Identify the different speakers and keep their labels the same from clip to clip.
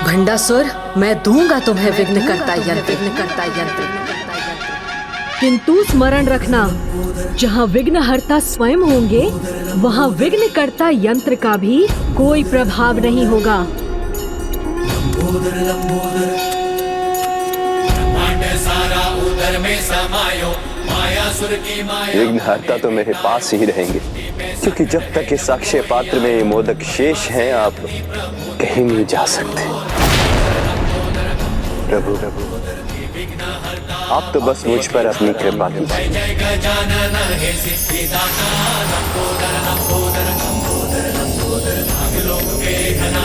Speaker 1: भंडासुर, मैं दूंगा तुम्हें विघ्नकर्ता यंत्र।
Speaker 2: किंतु स्मरण रखना, जहाँ विघ्नहर्ता स्वयं होंगे वहाँ विघ्नकर्ता यंत्र का भी कोई प्रभाव नहीं होगा।
Speaker 3: विघ्नहर्ता तो मेरे पास ही रहेंगे, क्योंकि जब तक इस अक्षय पात्र में ये मोदक शेष हैं, आप कहीं नहीं जा सकते। प्रभु, आप तो बस मुझ पर अपनी कृपा कीजिए।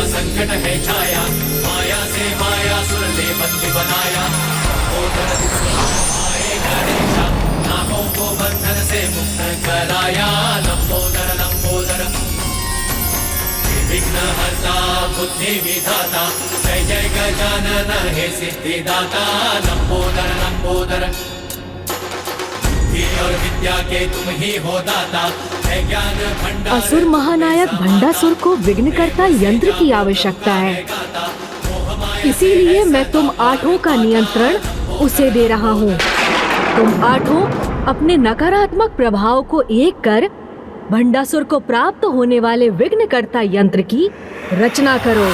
Speaker 4: संकट है छाया, माया से माया सुर ने बंदी बनाया। नागों को बंधन से मुक्त कराया। लंबोदर लंबोदर विघ्नहर्ता बुद्धि विधाता, जय जय गजानन हे सिद्धिदाता। लंबोदर लंबोदर और विद्या के तुम ही हो दाता, है ज्ञान भंडार।
Speaker 2: असुर महानायक भंडासुर को विघ्नकर्ता यंत्र की आवश्यकता है, इसीलिए मैं तुम आठों का नियंत्रण उसे दे रहा हूँ। तुम आठों अपने नकारात्मक प्रभाव को एक कर भंडासुर को प्राप्त होने वाले विघ्नकर्ता यंत्र की रचना करो।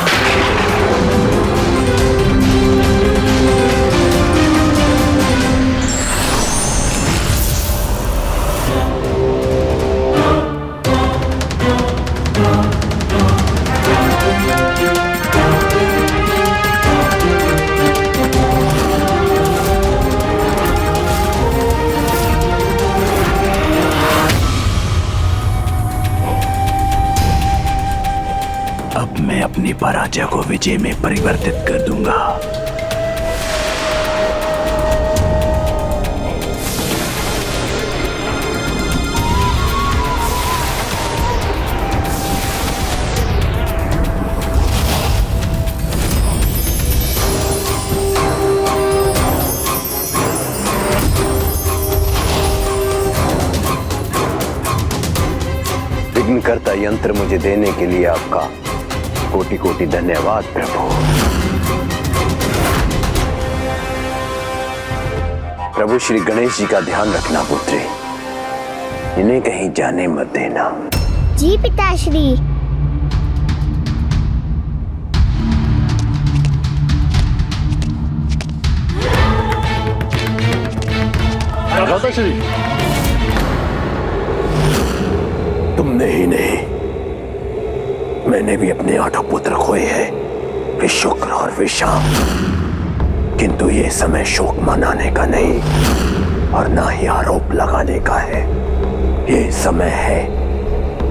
Speaker 3: अब मैं अपनी पराजय को विजय में परिवर्तित कर दूंगा। विघ्नकर्ता यंत्र मुझे देने के लिए आपका कोटि कोटि धन्यवाद प्रभु। प्रभु श्री गणेश जी का ध्यान रखना पुत्री, इन्हें कहीं जाने मत देना।
Speaker 5: जी पिताश्री।
Speaker 3: माताश्री, तुमने ही नहीं, मैंने भी अपने 8 पुत्र खोए हैं, विशुक्र और विशाम। किंतु ये समय शोक मनाने का नहीं और ना ही आरोप लगाने का है। ये समय है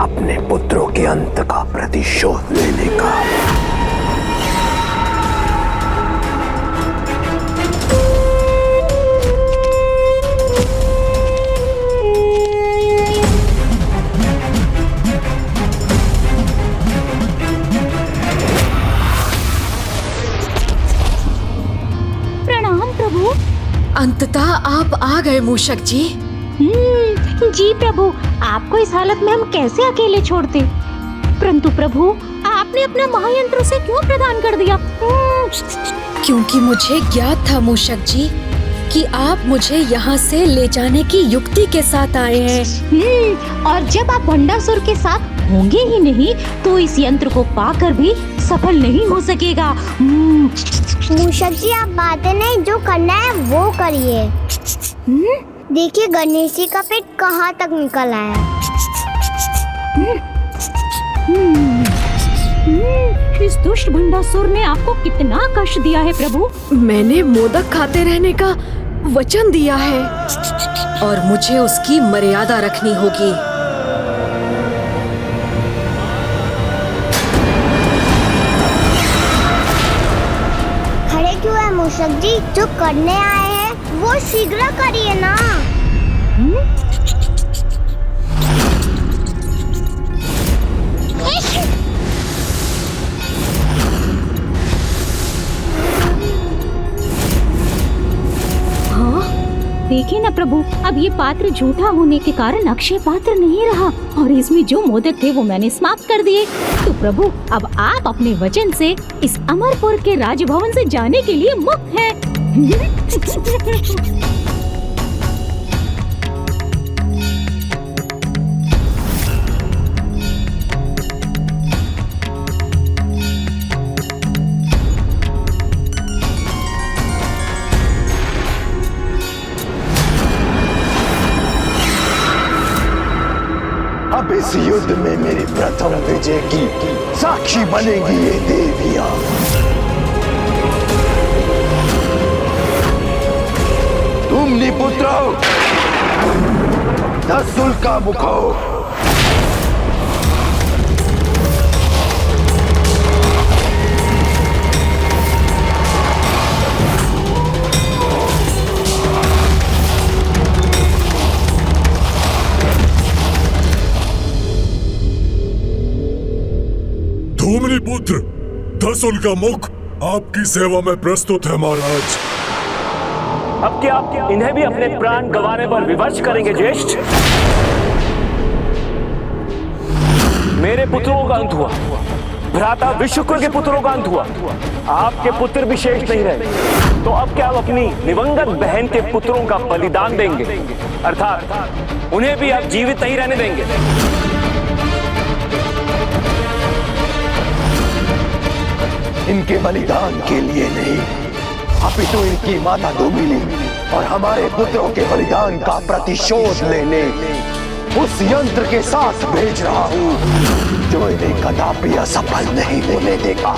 Speaker 3: अपने पुत्रों के अंत का प्रतिशोध लेने का।
Speaker 1: अंततः आप आ गए मूषक जी।
Speaker 6: जी प्रभु, आपको इस हालत में हम कैसे अकेले छोड़ते? परंतु प्रभु, आपने अपना महायंत्र उसे क्यों प्रदान कर दिया?
Speaker 1: क्योंकि मुझे ज्ञात था मूषक जी कि आप मुझे यहाँ से ले जाने की युक्ति के साथ आए हैं।
Speaker 6: और जब आप भंडासुर के साथ होंगे ही नहीं तो इस यंत्र को पाकर भी सफल नहीं हो सकेगा।
Speaker 5: मूषक जी, आप बातें नहीं, जो करना है वो करिए। देखिए गणेश जी का पेट कहाँ तक निकल आया।
Speaker 6: इस दुष्ट भंडासुर ने आपको कितना कष्ट दिया है प्रभु?
Speaker 2: मैंने मोदक खाते रहने का वचन दिया है
Speaker 1: और मुझे उसकी मर्यादा रखनी होगी।
Speaker 5: खड़े क्यों है मूषक जी? जो करने आए हैं वो शीघ्र करिए ना।
Speaker 6: देखिए ना प्रभु, अब ये पात्र झूठा होने के कारण अक्षय पात्र नहीं रहा और इसमें जो मोदक थे वो मैंने समाप्त कर दिए। तो प्रभु, अब आप अपने वचन से इस अमरपुर के राजभवन से जाने के लिए मुक्त हैं।
Speaker 3: अब इस युद्ध में मेरी प्रथम विजय की साक्षी बनेगी ये देवियां। तुम निपुत्रो, दसुल का मुखो,
Speaker 7: धूमनी पुत्र दसुल का मुख आपकी सेवा में प्रस्तुत है महाराज।
Speaker 8: अब क्या आप इन्हें भी अपने प्राण गंवाने पर विवश करेंगे ज्येष्ठ? मेरे पुत्रों का अंत हुआ, भ्राता विश्वकुल के पुत्रों का अंत हुआ, आपके पुत्र भी शेष नहीं रहे। तो अब क्या आप अपनी दिवंगत बहन के पुत्रों का बलिदान देंगे, अर्थात उन्हें भी आप जीवित नहीं रहने देंगे?
Speaker 3: इनके बलिदान के लिए नहीं, अपितु इनकी माता धूमिली और हमारे पुत्रों के बलिदान का प्रतिशोध लेने उस यंत्र के साथ भेज रहा हूं जो इन्हें कदापि असफल नहीं होने देगा।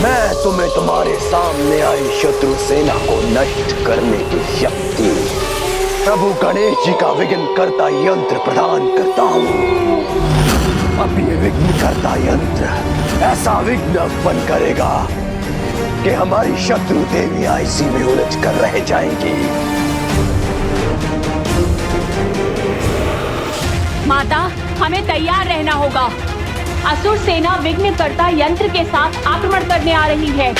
Speaker 3: मैं तुम्हें तुम्हारे सामने आई शत्रु सेना को नष्ट करने की शक्ति प्रभु गणेश जी का विघ्न करता यंत्र प्रदान करता हूँ। अब ये विघ्न करता यंत्र ऐसा विघ्न उत्पन्न करेगा कि हमारी शत्रु देवियां इसी में उलझ कर रह जाएंगी।
Speaker 9: माता, हमें तैयार रहना होगा। असुर सेना विघ्नकर्ता यंत्र के साथ आक्रमण करने आ रही है।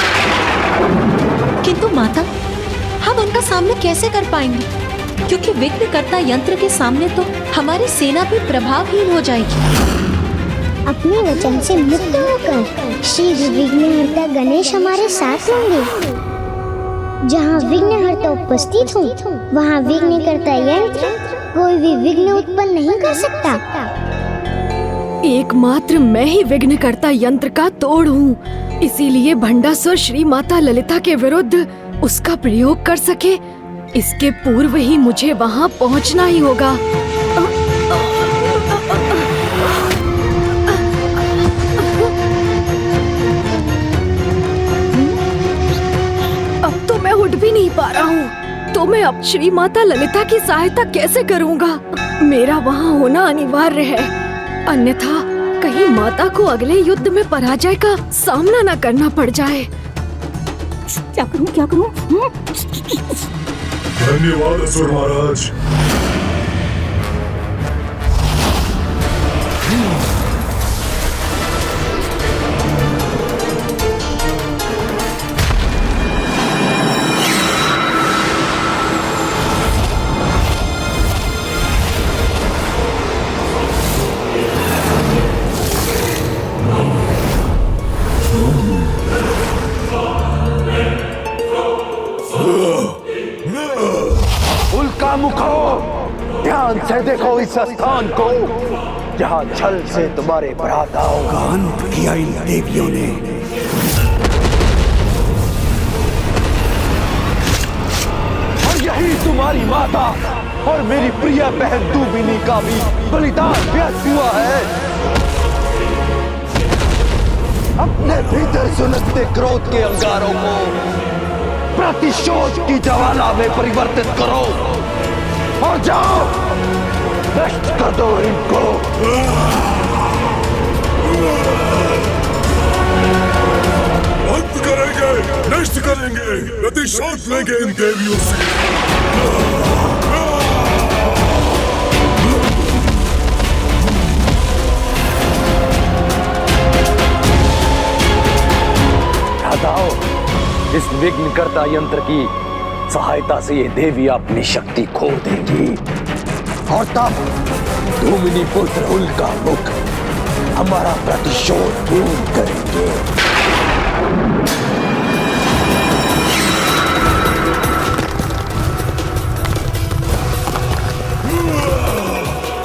Speaker 1: किंतु माता, हम उनका सामना कैसे कर पाएंगे? क्योंकि विघ्नकर्ता यंत्र के सामने तो हमारी सेना भी प्रभावहीन हो जाएगी।
Speaker 5: अपने वचन से मुक्त होकर शीघ्र विघ्नहर्ता गणेश हमारे साथ होंगे। जहाँ विघ्नहर्ता उपस्थित हो, वहाँ विघ्नकर्ता यंत्र कोई भी विघ्न उत्पन्न नहीं कर सकता।
Speaker 1: एकमात्र मैं ही विघ्नकर्ता यंत्र का तोड़ हूँ, इसीलिए भंडासुर श्री माता ललिता के विरुद्ध उसका प्रयोग कर सके, इसके पूर्व ही मुझे वहाँ पहुँचना ही होगा। अब तो मैं उठ भी नहीं पा रहा हूँ, तो मैं अब श्री माता ललिता की सहायता कैसे करूँगा? मेरा वहाँ होना अनिवार्य है, अन्यथा कहीं माता को अगले युद्ध में पराजय का सामना न करना पड़ जाए।
Speaker 6: क्या करूं, क्या करूं?
Speaker 7: धन्यवाद असुर महाराज।
Speaker 3: ध्यान से देखो इस स्थान को, जहाँ छल से तुम्हारे भ्राताओं का अंत किया इन देवियों ने। और यही तुम्हारी माता और मेरी प्रिय बहन दूबिनी का भी बलिदान व्यर्थ हुआ है। अपने भीतर सुलगते क्रोध के अंगारों को प्रतिशोध की ज्वाला में परिवर्तित करो और जाओ, नष्ट कर दो इनको।
Speaker 7: अंत करेंगे। नष्ट करेंगे, प्रतिशोध लेंगे इन देवियों से।
Speaker 3: हटाओ, इस विघ्नकर्ता यंत्र की सहायता से ये देवी अपनी शक्ति खो देंगी और तब धूमिनी पुत्र उल्का मुख हमारा प्रतिशोध पूर्ण करेंगे।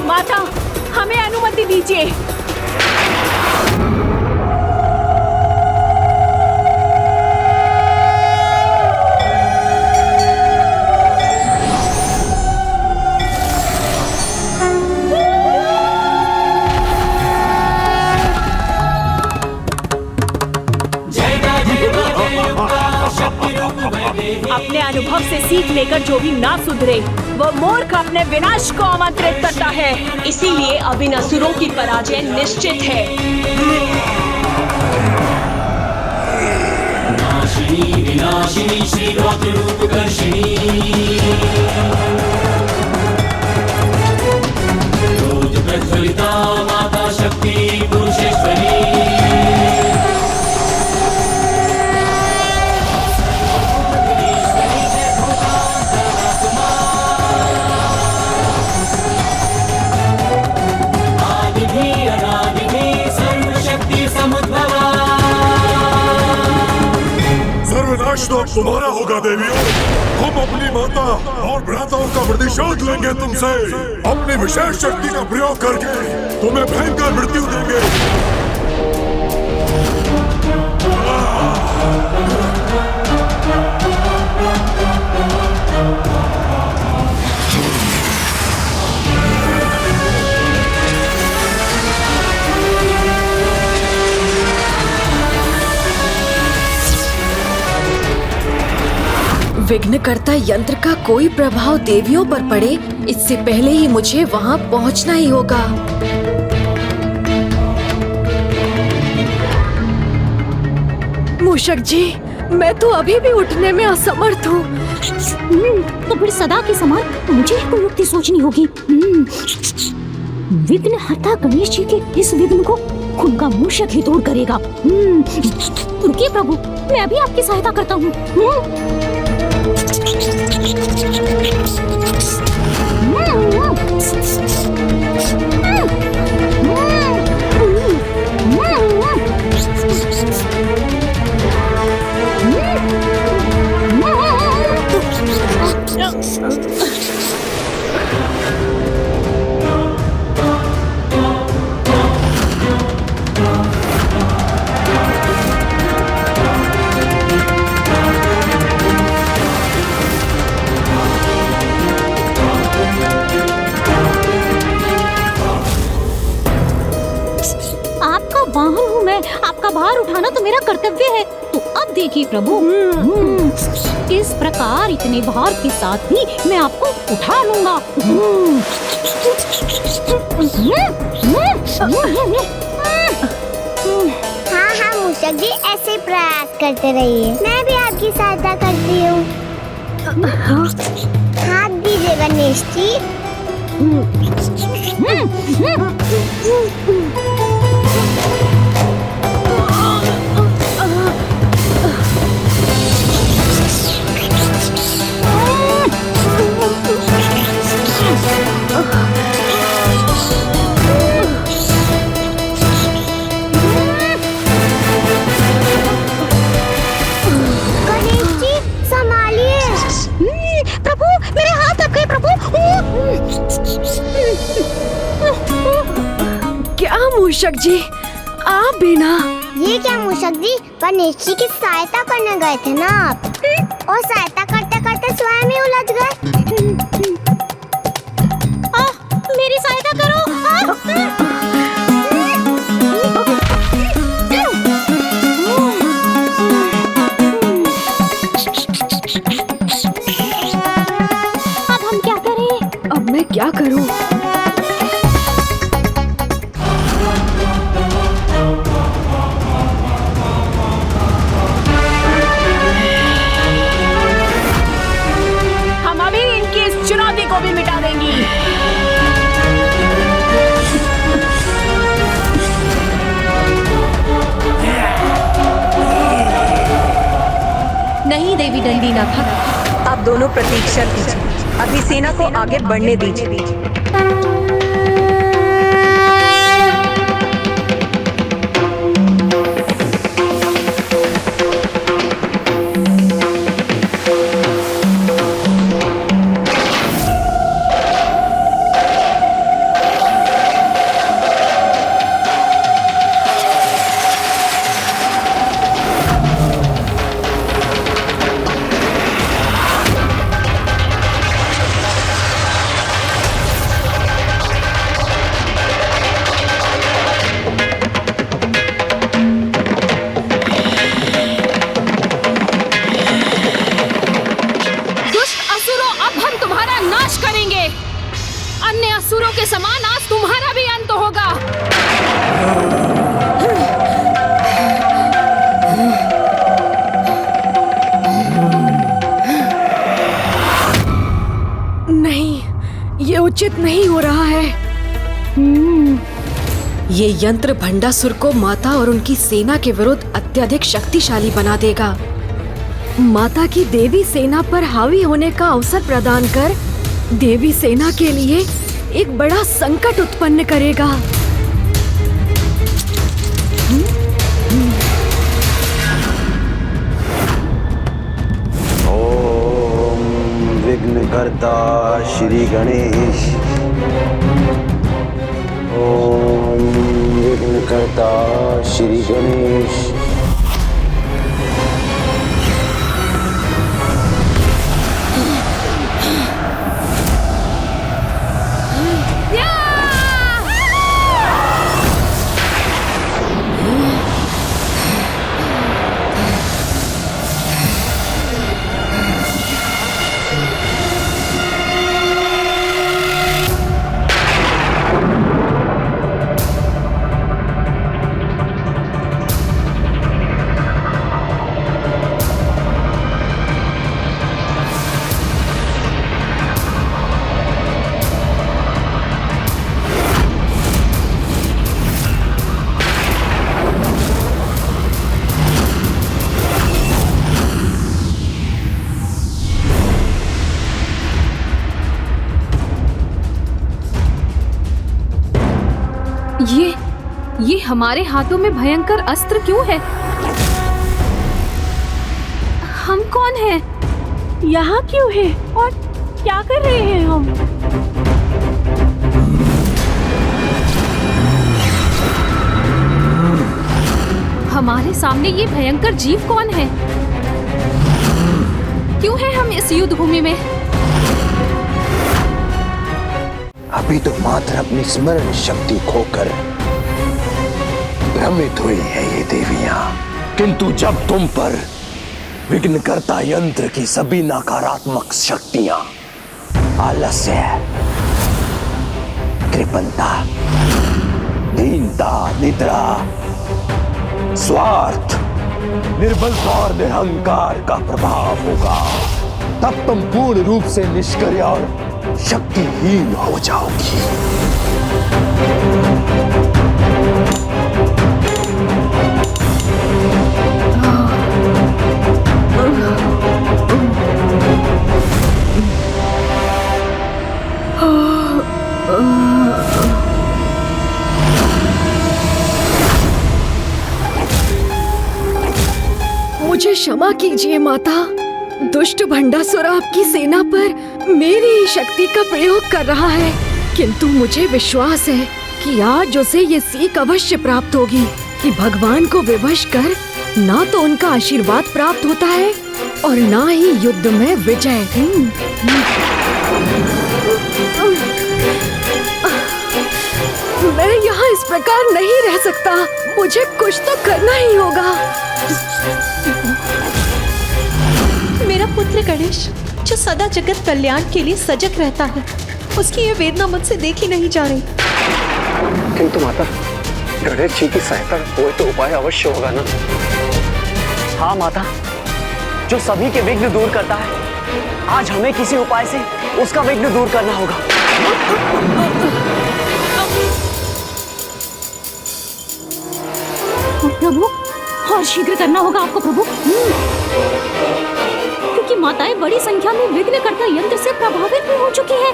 Speaker 9: माता, हमें अनुमति दीजिए। अपने अनुभव से सीख लेकर जो भी ना सुधरे वो मूर्ख अपने विनाश को आमंत्रित करता है। इसीलिए अब इन असुरों की पराजय निश्चित है।
Speaker 4: नाशिनी विनाशिनी श्री रौद्र रूप कर्षिणी, रोज प्रज्वलिता माता शक्ति पुरुषेश्वरी।
Speaker 7: सर्वनाश तो अब तुम्हारा होगा देवियों। हम अपनी माता और भ्राताओं का प्रतिशोध लेंगे तुमसे। अपनी विशेष शक्ति का प्रयोग करके तुम्हें भयंकर मृत्यु देंगे।
Speaker 1: विघ्नकर्ता यंत्र का कोई प्रभाव देवियों पर पड़े, इससे पहले ही मुझे वहां पहुंचना ही होगा। मूषक जी, मैं तो अभी भी उठने में असमर्थ हूँ।
Speaker 6: तो फिर सदा के समान मुझे ही कोई युक्ति सोचनी होगी। विघ्नहर्ता गणेश जी के इस विघ्न को उनका मूषक ही दूर करेगा। रुकिए प्रभु, मैं अभी आपकी सहायता करता हूँ। आपका भार उठाना तो मेरा कर्तव्य है। तो अब देखिए प्रभु, किस प्रकार इतने भार के साथ भी मैं आपको उठा लूंगा।
Speaker 5: हाँ हाँ मूषक जी, ऐसे प्रयास करते रहिए। मैं भी आपकी सहायता करती हूँ। हाथ दीजिए गणेश जी।
Speaker 1: क्या मूषक जी, आप भी ना?
Speaker 5: ये क्या मूषक जी, गणेश जी की सहायता करने गए थे ना आप, और सहायता करते करते स्वयं ही उलझ गए।
Speaker 6: मेरी सहायता करो।
Speaker 1: अब हम क्या करें? अब मैं क्या करूं?
Speaker 10: दीनानाथ, आप दोनों प्रतीक्षा कीजिए, अभी सेना को आगे बढ़ने दीजिए।
Speaker 1: अन्य असुरों के समान आज तुम्हारा भी अंत होगा। नहीं, ये उचित नहीं हो रहा है। ये यंत्र भंडासुर को माता और उनकी सेना के विरुद्ध अत्यधिक शक्तिशाली बना देगा। माता की देवी सेना पर हावी होने का अवसर प्रदान कर देवी सेना के लिए एक बड़ा संकट उत्पन्न करेगा।
Speaker 3: ओम विघ्नकर्ता श्री गणेश। ओम विघ्नकर्ता श्री गणेश।
Speaker 2: ये हमारे हाथों में भयंकर अस्त्र क्यों है? हम कौन हैं?
Speaker 9: यहाँ क्यों है और क्या कर रहे हैं हम?
Speaker 2: हमारे सामने ये भयंकर जीव कौन है? क्यों है हम इस युद्ध भूमि में?
Speaker 3: अभी तो मात्र अपनी स्मरण शक्ति खोकर भ्रमित हुई है ये देवियां, किंतु जब तुम पर विघ्नकर्ता यंत्र की सभी नकारात्मक शक्तियां, आलस्य, कृपणता, दीनता, निद्रा, स्वार्थ, निर्बलता और निरहंकार का प्रभाव होगा, तब तुम पूर्ण रूप से निष्क्रिय और शक्तिहीन हो जाओगी।
Speaker 1: मुझे क्षमा कीजिए माता। दुष्ट भंडासुर आपकी सेना पर मेरी ही शक्ति का प्रयोग कर रहा है, किंतु मुझे विश्वास है कि आज उसे ये सीख अवश्य प्राप्त होगी कि भगवान को विवश कर ना तो उनका आशीर्वाद प्राप्त होता है और ना ही युद्ध में विजय। मैं यहाँ इस प्रकार नहीं रह सकता, मुझे कुछ तो करना ही होगा।
Speaker 9: मेरा पुत्र गणेश, जो सदा जगत कल्याण के लिए सजग रहता है, उसकी ये वेदना मुझसे देखी नहीं जा रही।
Speaker 8: किंतु माता, गणेश जी की सहायता कोई तो उपाय अवश्य होगा ना? हाँ माता, जो सभी के विघ्न दूर करता है, आज हमें किसी उपाय से उसका विघ्न दूर करना होगा।
Speaker 6: प्रभु, और शीघ्र करना होगा आपको प्रभु, क्योंकि की माताएं बड़ी संख्या में विघ्नकर्ता यंत्र से प्रभावित भी हो चुकी हैं।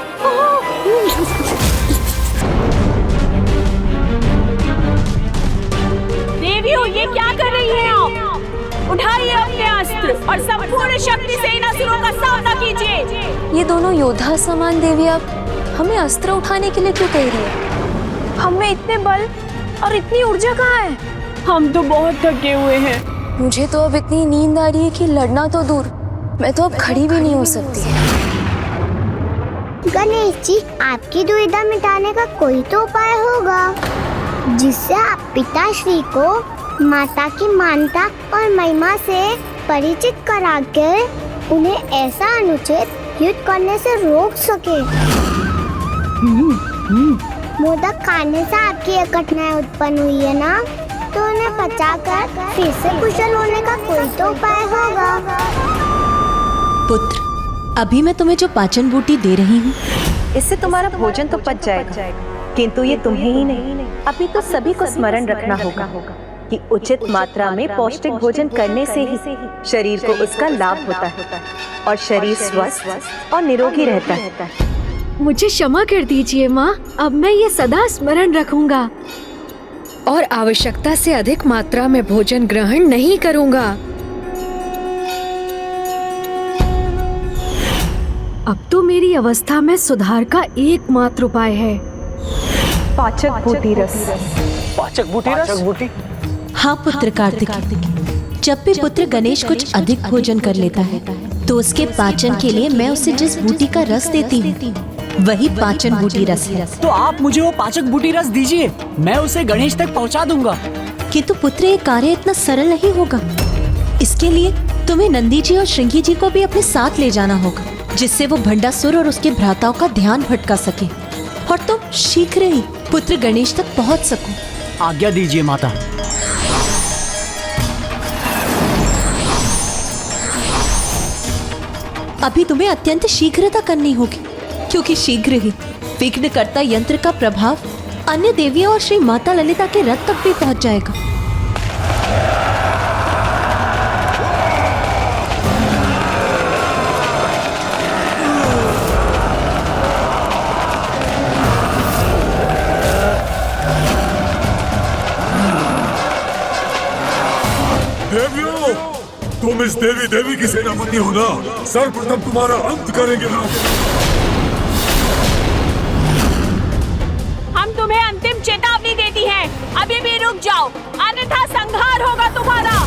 Speaker 9: देवियों, ये क्या कर रही हैं आप? उठाइए अपने अस्त्र और संपूर्ण शक्ति से इन असुरों का सामना कीजिए।
Speaker 1: ये दोनों योद्धा समान देवियाँ हमें अस्त्र उठाने के लिए क्यों कह रही है? हमें इतने बल और इतनी ऊर्जा कहाँ है?
Speaker 9: हम तो बहुत थके हुए हैं।
Speaker 1: मुझे तो अब इतनी नींद आ रही है कि लड़ना तो दूर, मैं तो अब खड़ी भी नहीं हो सकती।
Speaker 5: गणेश जी, आपकी दुविधा मिटाने का कोई तो उपाय होगा जिससे आप पिताश्री को माता की मानता और महिमा से परिचित कराकर उन्हें ऐसा अनुचित युद्ध करने से रोक सके। मोदक खाने से आपकी यह कठिनाई उत्पन्न हुई है ना, तो उन्हें पचाकर फिर से कुशल होने का कोई तो उपाय होगा।
Speaker 11: पुत्र, अभी मैं तुम्हें जो पाचन बूटी दे रही हूँ,
Speaker 10: इससे तुम्हारा भोजन तो पच जाएगा, किंतु ये तुम्हें ही नहीं, अभी तो सभी को स्मरण रखना होगा कि उचित मात्रा में पौष्टिक भोजन करने से ही शरीर को उसका लाभ होता है और शरीर स्वस्थ और निरोगी रहता है।
Speaker 2: मुझे क्षमा कर दीजिए माँ, अब मैं ये सदा स्मरण रखूंगा
Speaker 1: और आवश्यकता से अधिक मात्रा में भोजन ग्रहण नहीं करूंगा।
Speaker 2: अब तो मेरी अवस्था में सुधार का एकमात्र उपाय है
Speaker 10: पाचक बूटी रस।
Speaker 8: पाचक बूटी रस?
Speaker 11: हाँ पुत्र कार्तिकेय, जब भी पुत्र गणेश कुछ अधिक भोजन कर लेता है तो उसके पाचन के लिए मैं उसे जिस बूटी का रस देती हूँ वही पाचन बूटी रस है।
Speaker 12: तो आप मुझे वो पाचक बूटी रस दीजिए, मैं उसे गणेश तक पहुंचा दूंगा।
Speaker 11: किंतु पुत्र, ये कार्य इतना सरल नहीं होगा। इसके लिए तुम्हें नंदी जी और श्रृंगी जी को भी अपने साथ ले जाना होगा, जिससे वो भंडासुर और उसके भ्राताओं का ध्यान भटका सके और तुम शीघ्र ही पुत्र गणेश तक पहुंच सको।
Speaker 12: आज्ञा दीजिए माता।
Speaker 11: अभी तुम्हें अत्यंत शीघ्रता करनी होगी, क्योंकि शीघ्र ही विघ्नकर्ता यंत्र का प्रभाव अन्य देवियों और श्री माता ललिता के रथ तक भी पहुंच जाएगा।
Speaker 7: देवियों, तुम इस देवी की सेनापति हो ना, सर्वप्रथम तुम्हारा अंत करेंगे हम।
Speaker 9: हम तुम्हें अंतिम चेतावनी देती हैं, अभी भी रुक जाओ, अन्यथा संहार होगा तुम्हारा।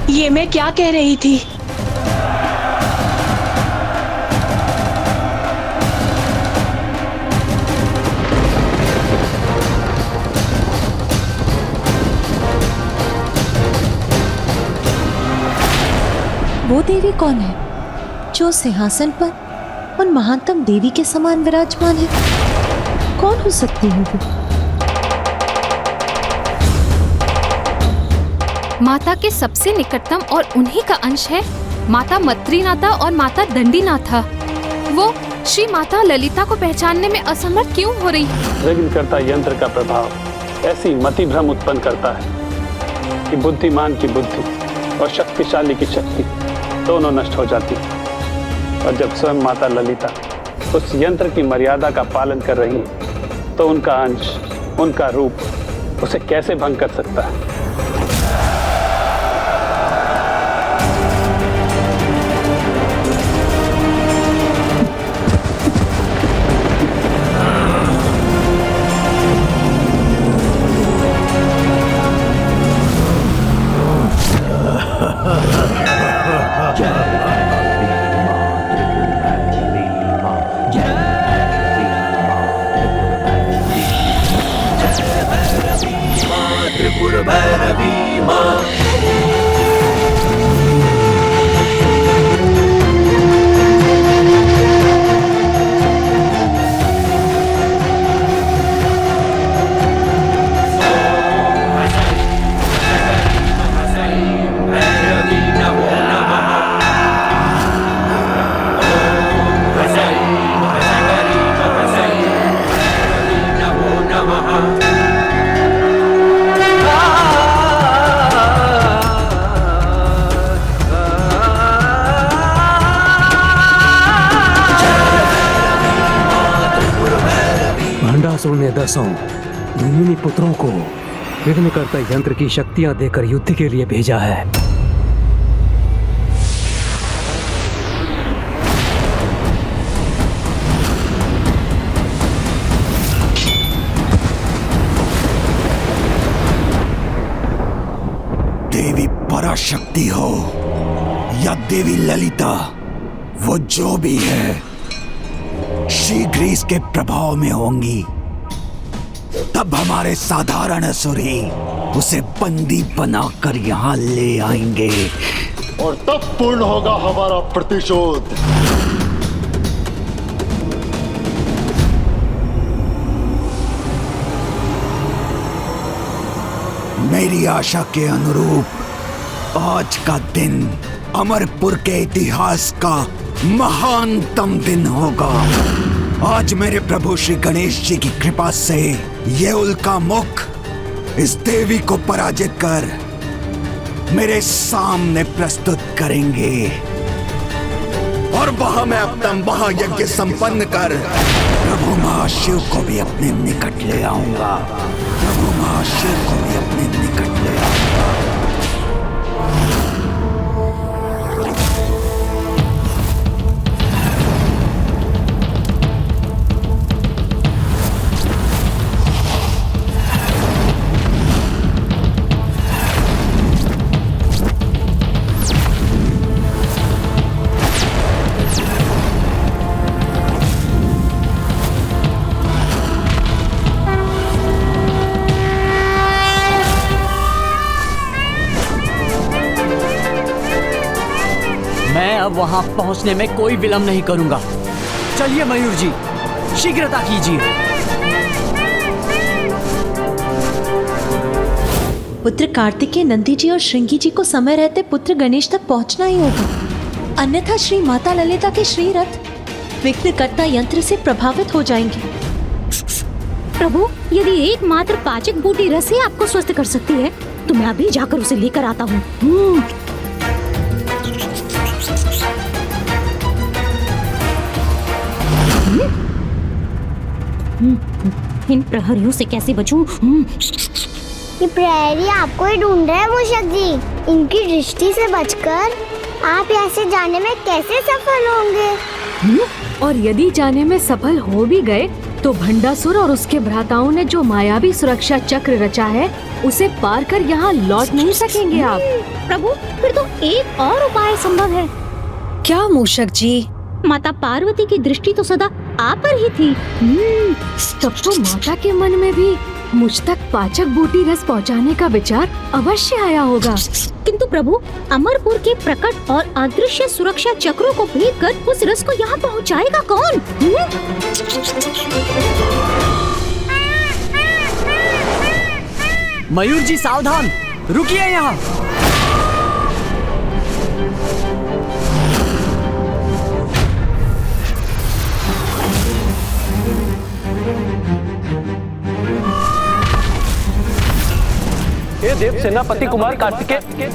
Speaker 9: ये मैं क्या कह रही थी?
Speaker 11: वो देवी कौन है जो सिंहासन पर उन महानतम देवी के समान विराजमान है? कौन हो सकती है वो?
Speaker 13: माता के सबसे निकटतम और उन्हीं का अंश है माता मत्रीनाथा और माता दंडीनाथा। वो श्री माता ललिता को पहचानने में असमर्थ क्यों हो रही?
Speaker 8: विघ्नकर्ता यंत्र का प्रभाव ऐसी मति भ्रम उत्पन्न करता है कि बुद्धिमान की बुद्धि और शक्तिशाली की शक्ति दोनों नष्ट हो जाती है। और जब स्वयं माता ललिता उस यंत्र की मर्यादा का पालन कर रही है तो उनका अंश, उनका रूप उसे कैसे भंग कर सकता है?
Speaker 4: त्रिपुर
Speaker 14: भंडासुर ने 10 धूमिनी पुत्रों को विघ्नकर्ता यंत्र की शक्तियां देकर युद्ध के लिए भेजा है।
Speaker 15: देवी पराशक्ति हो या देवी ललिता, वो जो भी है शीघ्र ही इसके प्रभाव में होंगी। तब हमारे साधारण असुर ही उसे बंदी बनाकर यहाँ ले आएंगे
Speaker 16: और तब पूर्ण होगा हमारा प्रतिशोध।
Speaker 15: मेरी आशा के अनुरूप आज का दिन अमरपुर के इतिहास का महानतम दिन होगा। आज मेरे प्रभु श्री गणेश जी की कृपा से ये उल्का मुख इस देवी को पराजित कर मेरे सामने प्रस्तुत करेंगे और वहां मैं अपना महायज्ञ संपन्न कर प्रभु महाशिव को भी अपने निकट ले आऊंगा। प्रभु महाशिव को भी अपने निकट ले आऊंगा।
Speaker 12: वहां पहुंचने में कोई विलंब नहीं करूंगा। चलिए मयूर जी, शीघ्रता कीजिए।
Speaker 11: पुत्र कार्तिकेय नंदी जी और श्रृंगी जी को समय रहते पुत्र गणेश तक पहुंचना ही होगा, अन्यथा श्री माता ललिता के श्री रथ विघ्नकर्ता यंत्र से प्रभावित हो जाएंगे।
Speaker 6: प्रभु, यदि एकमात्र पाचक बूटी रस ही आपको स्वस्थ कर सकती है तो मैं अभी जाकर उसे लेकर आता हूँ। इन प्रहरियों से कैसे बचूं?
Speaker 5: ये प्रहरी आपको ही ढूंढ रहे हैं मूषक जी। इनकी दृष्टि से बचकर आप यहाँ से जाने में कैसे सफल होंगे?
Speaker 2: और यदि जाने में सफल हो भी गए तो भंडासुर और उसके भ्राताओं ने जो मायावी सुरक्षा चक्र रचा है उसे पार कर यहाँ लौट नहीं सकेंगे आप।
Speaker 6: प्रभु, फिर तो एक और उपाय संभव है।
Speaker 1: क्या मूषक जी?
Speaker 6: माता पार्वती की दृष्टि तो सदा आप पर ही थी।
Speaker 2: तब तो माता के मन में भी मुझ तक पाचक बूटी रस पहुंचाने का विचार अवश्य आया होगा।
Speaker 6: किंतु प्रभु, अमरपुर के प्रकट और अदृश्य सुरक्षा चक्रों को भेद कर उस रस को यहाँ पहुँचाएगा कौन?
Speaker 12: मयूर जी सावधान, रुकिए यहाँ।
Speaker 8: ये देव सेनापति कुमार कार्तिकेय,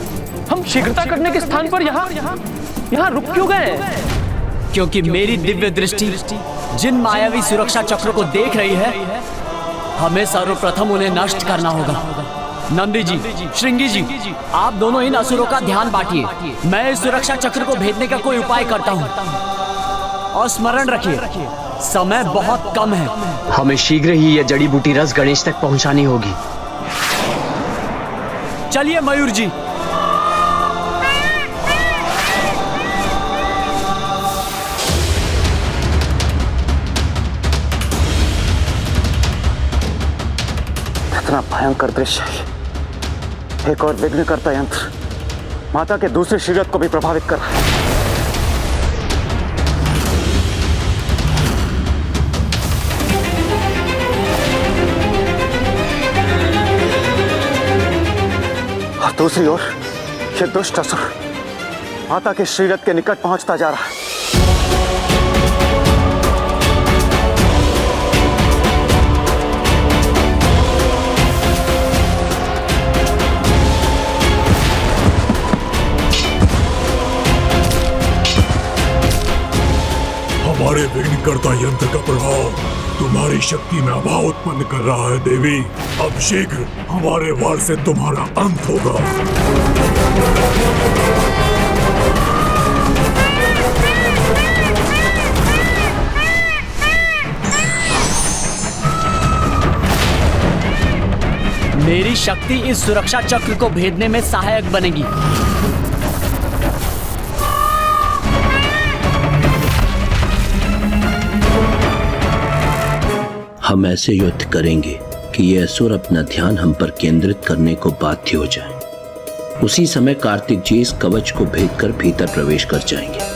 Speaker 8: हम शीघ्रता करने के स्थान पर यहाँ रुक क्यों गए?
Speaker 12: क्योंकि मेरी दिव्य दृष्टि जिन मायावी सुरक्षा चक्रों को देख रही है, हमें सर्वप्रथम उन्हें नष्ट करना होगा। नंदी जी, श्रृंगी जी, आप दोनों इन असुरों का ध्यान बांटिए। मैं इस सुरक्षा चक्र को भेदने का कोई उपाय करता हूँ। और स्मरण रखिए, समय बहुत कम है।
Speaker 17: हमें शीघ्र ही यह जड़ी बूटी रस गणेश तक पहुँचानी होगी।
Speaker 12: चलिए मयूर जी।
Speaker 8: इतना भयंकर दृश्य, एक और विघ्नकर्ता यंत्र माता के दूसरे शरीर को भी प्रभावित कर रहा है। दूसरी ओर ये दुष्ट असुर माता के श्रीरथ के निकट पहुंचता जा रहा है।
Speaker 7: हमारे विघ्नकर्ता यंत्र का प्रभाव तुम्हारी शक्ति में अभाव उत्पन्न कर रहा है देवी। अब शीघ्र हमारे वार से तुम्हारा अंत होगा।
Speaker 12: मेरी शक्ति इस सुरक्षा चक्र को भेदने में सहायक बनेगी।
Speaker 3: हम ऐसे युद्ध करेंगे कि ये असुर अपना ध्यान हम पर केंद्रित करने को बाध्य हो जाए। उसी समय कार्तिक जी इस कवच को भेदकर भीतर प्रवेश कर जाएंगे।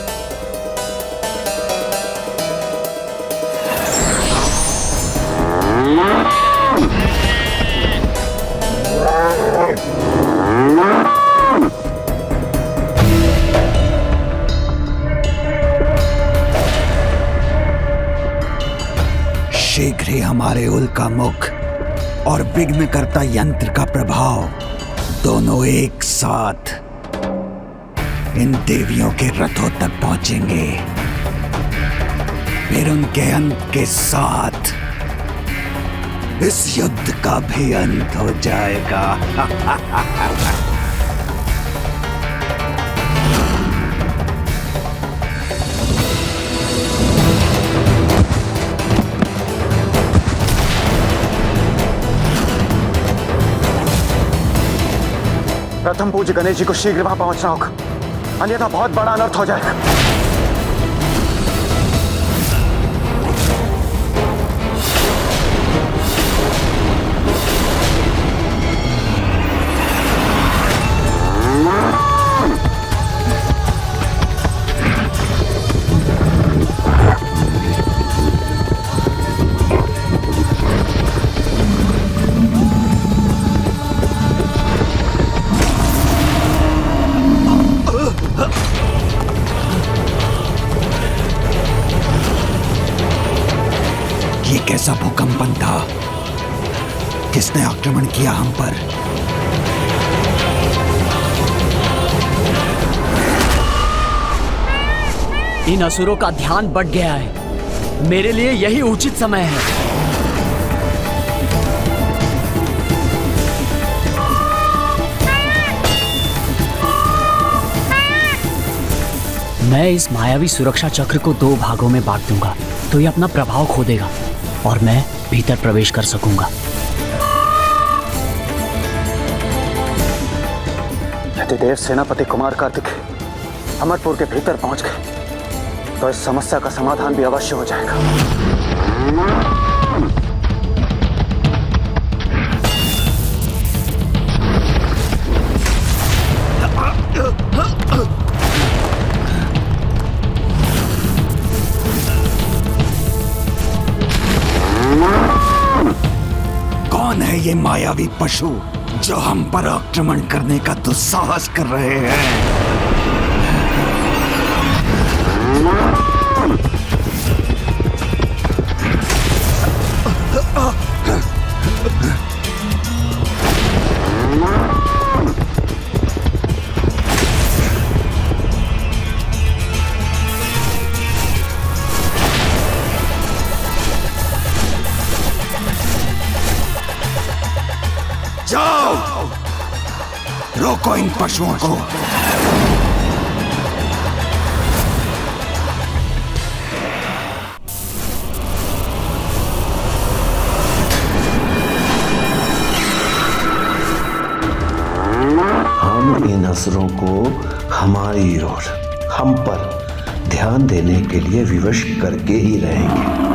Speaker 15: शीघ्र ही हमारे उल्का मुख और विघ्नकर्ता यंत्र का प्रभाव दोनों एक साथ इन देवियों के रथों तक पहुंचेंगे। फिर उनके अंत के साथ इस युद्ध का भी अंत हो जाएगा।
Speaker 17: प्रथम पूज्य गणेश जी को शीघ्र वहां पहुंचना होगा, अन्यथा बहुत बड़ा अनर्थ हो जाएगा।
Speaker 15: कैसा भूकंपन था? किसने आक्रमण किया हम पर?
Speaker 12: इन असुरों का ध्यान बढ़ गया है। मेरे लिए यही उचित समय है। मैं इस मायावी सुरक्षा चक्र को 2 भागों में बांट दूंगा, तो ये अपना प्रभाव खो देगा और मैं भीतर प्रवेश कर सकूंगा।
Speaker 17: यदि देव सेनापति कुमार कार्तिक अमरपुर के भीतर पहुंच गए तो इस समस्या का समाधान भी अवश्य हो जाएगा।
Speaker 15: कौन है ये मायावी पशु जो हम पर आक्रमण करने का दुस्साहस कर रहे हैं? जाओ, रोको इन पशुओं को।
Speaker 3: हम इन असुरों को हमारी ओर, हम पर ध्यान देने के लिए विवश करके ही रहेंगे।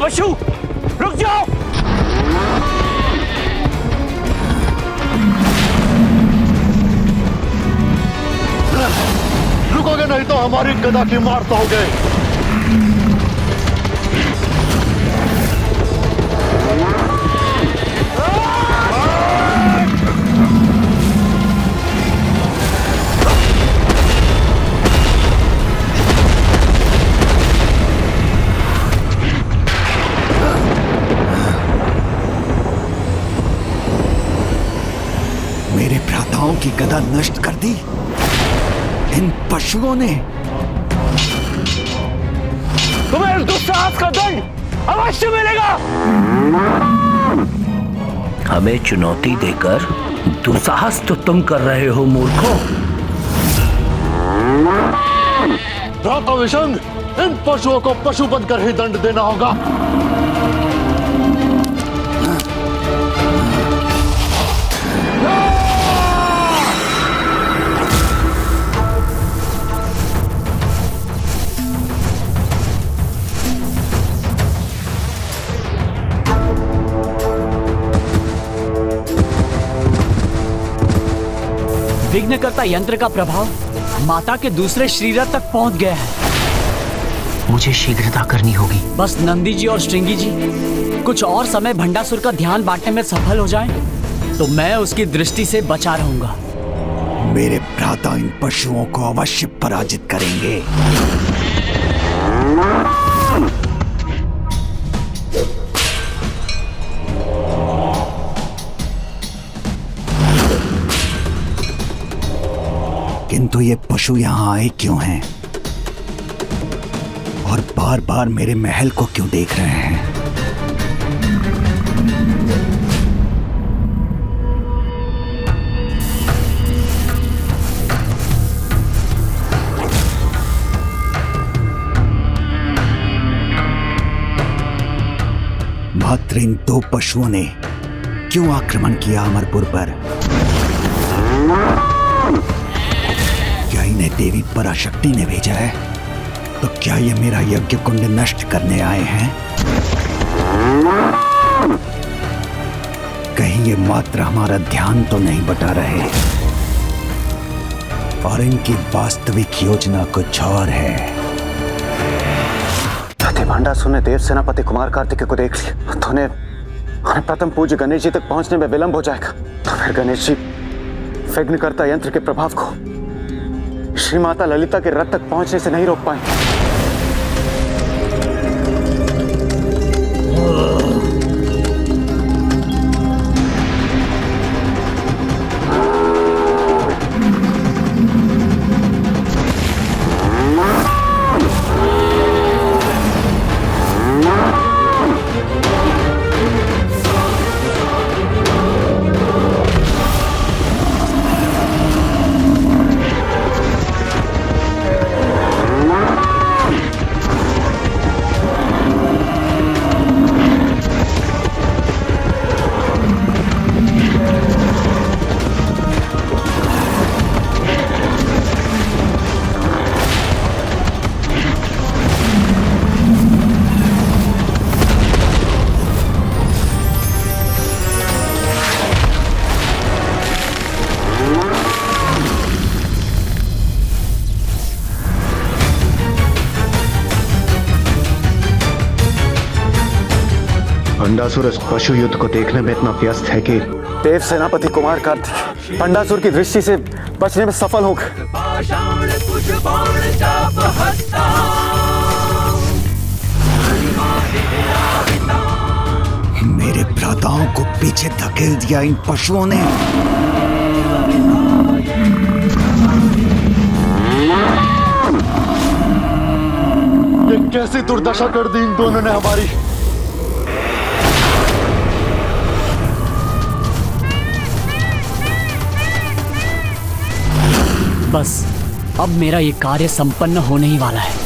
Speaker 8: पशु रुक जाओ।
Speaker 16: रुकोगे नहीं तो हमारी गदा की मार तो हो गए।
Speaker 15: गदा नष्ट कर दी इन पशुओं ने।
Speaker 8: तुम्हें इस दुस्साहस का दंड अवश्य मिलेगा।
Speaker 3: हमें चुनौती देकर दुस्साहस तो तुम कर रहे हो मूर्खों।
Speaker 16: भ्राता विशंग, इन पशुओं को पशु बनकर ही दंड देना होगा।
Speaker 12: विघ्नकर्ता यंत्र का प्रभाव माता के दूसरे शरीर तक पहुंच गया है।
Speaker 3: मुझे शीघ्रता करनी होगी।
Speaker 12: बस नंदी जी और श्रृंगी जी कुछ और समय भंडासुर का ध्यान बांटने में सफल हो जाएं, तो मैं उसकी दृष्टि से बचा रहूंगा।
Speaker 15: मेरे भ्राता इन पशुओं को अवश्य पराजित करेंगे। किंतु ये पशु यहाँ आए क्यों हैं? और बार बार मेरे महल को क्यों देख रहे हैं? मात्र इन दो पशुओं ने क्यों आक्रमण किया अमरपुर पर? क्या इन्हें देवी पराशक्ति ने भेजा है? तो क्या ये मेरा यज्ञ कुंड नष्ट करने आए हैं? कहीं ये मात्र हमारा ध्यान तो नहीं बटा रहे और इनकी वास्तविक योजना कुछ और है।
Speaker 17: भंडासुर ने देव सेनापति कुमार कार्तिकेय को देख लिया तो उन्हें प्रथम पूज्य गणेश जी तक पहुंचने में विलंब हो जाएगा। तो फिर गणेश जी विघ्नकर्ता यंत्र के प्रभाव को श्री माता ललिता के रथ तक पहुंचने से नहीं रोक पाएंगे। भंडासुर इस पशु युद्ध को देखने में इतना व्यस्त है कि देव सेनापति कुमार कार्तिकेय भंडासुर की दृष्टि से बचने में सफल हो गए।
Speaker 15: मेरे भ्राताओं को पीछे धकेल दिया इन पशुओं ने।
Speaker 16: ये कैसी दुर्दशा कर दी इन दोनों ने हमारी।
Speaker 12: बस अब मेरा ये कार्य संपन्न होने ही वाला है।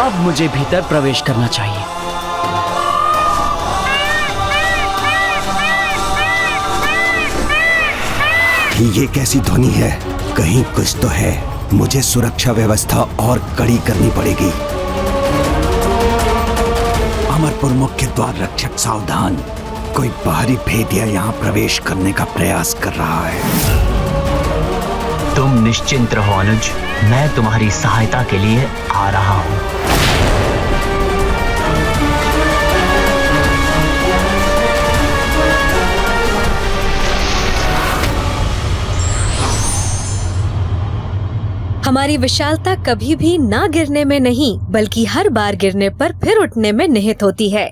Speaker 12: अब मुझे भीतर प्रवेश करना चाहिए।
Speaker 15: ये कैसी ध्वनि है? कहीं कुछ तो है। मुझे सुरक्षा व्यवस्था और कड़ी करनी पड़ेगी। अमरपुर मुख्य द्वार रक्षक सावधान, कोई बाहरी भेदिया यहाँ प्रवेश करने का प्रयास कर रहा है।
Speaker 18: तुम निश्चिंत रहो अनुज, मैं तुम्हारी सहायता के लिए आ रहा हूँ। हमारी विशालता कभी भी ना गिरने में नहीं बल्कि हर बार गिरने पर फिर उठने में निहित होती है।